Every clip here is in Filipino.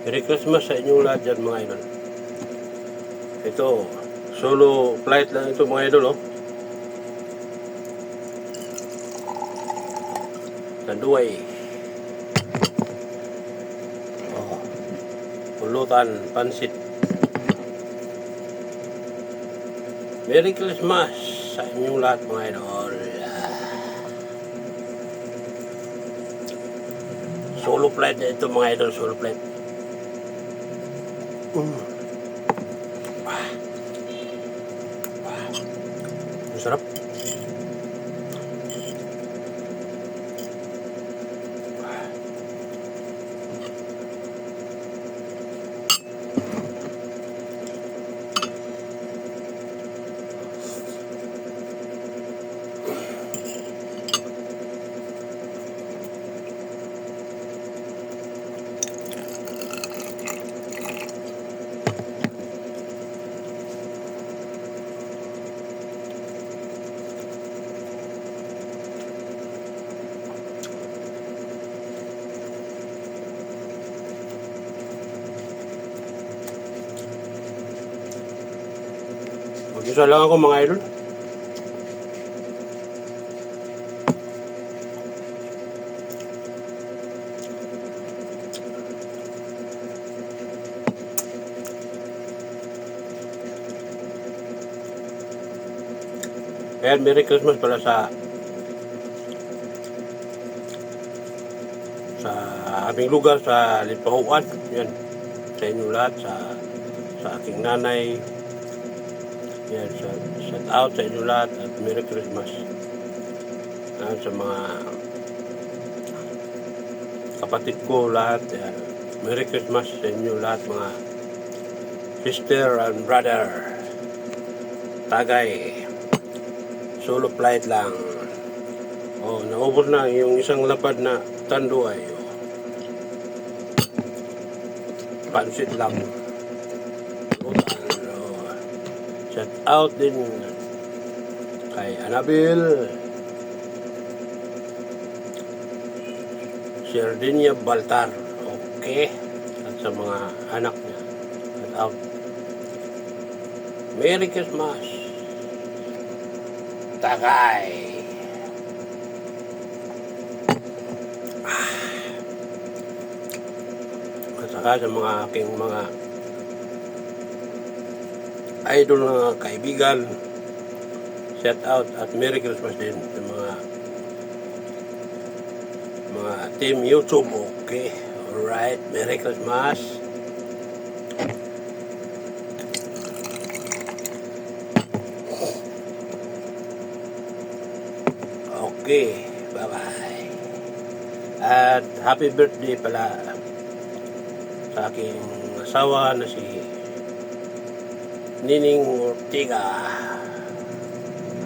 Merry Christmas sa inyong lahat dyan mga idol. Ito, solo flight lang ito mga idol, oh. Tanduay. Oh, pulutan, pansit. Merry Christmas sa inyong lahat mga idol. Solo flight na ito mga idol, solo flight. Ang sarap. Mag-isa lang ako mga idol. Ayan, Merry Christmas pala sa aming lugar sa Lipahuan. Yan, sa inyo lahat, sa aking nanay. Yan, shout out sa inyo lahat at Merry Christmas. Sa mga kapatid ko lahat, yan, Merry Christmas sa inyo lahat mga sister and brother. Tagay. Solo flight lang. Oh, naubos na yung isang lapad na tanduay. Oh. Pansit lang. Oh, shout out din kay Annabelle, Sardinia Baltar. Okay. At sa mga anak niya. Shout out. Merry Christmas. Tagay. At saka sa mga aking mga idol na kaibigan, shout out at Merry Christmas din sa mga team YouTube. Okay, alright, Merry Christmas. Okay, bye-bye. At happy birthday pala sa aking asawa na si Nining Ortiga.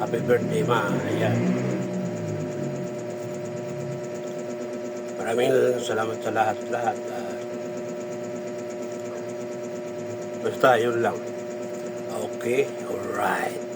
Happy birthday, ma. Ayan. Maraming salamat sa lahat. Basta yun lang. Okay, alright.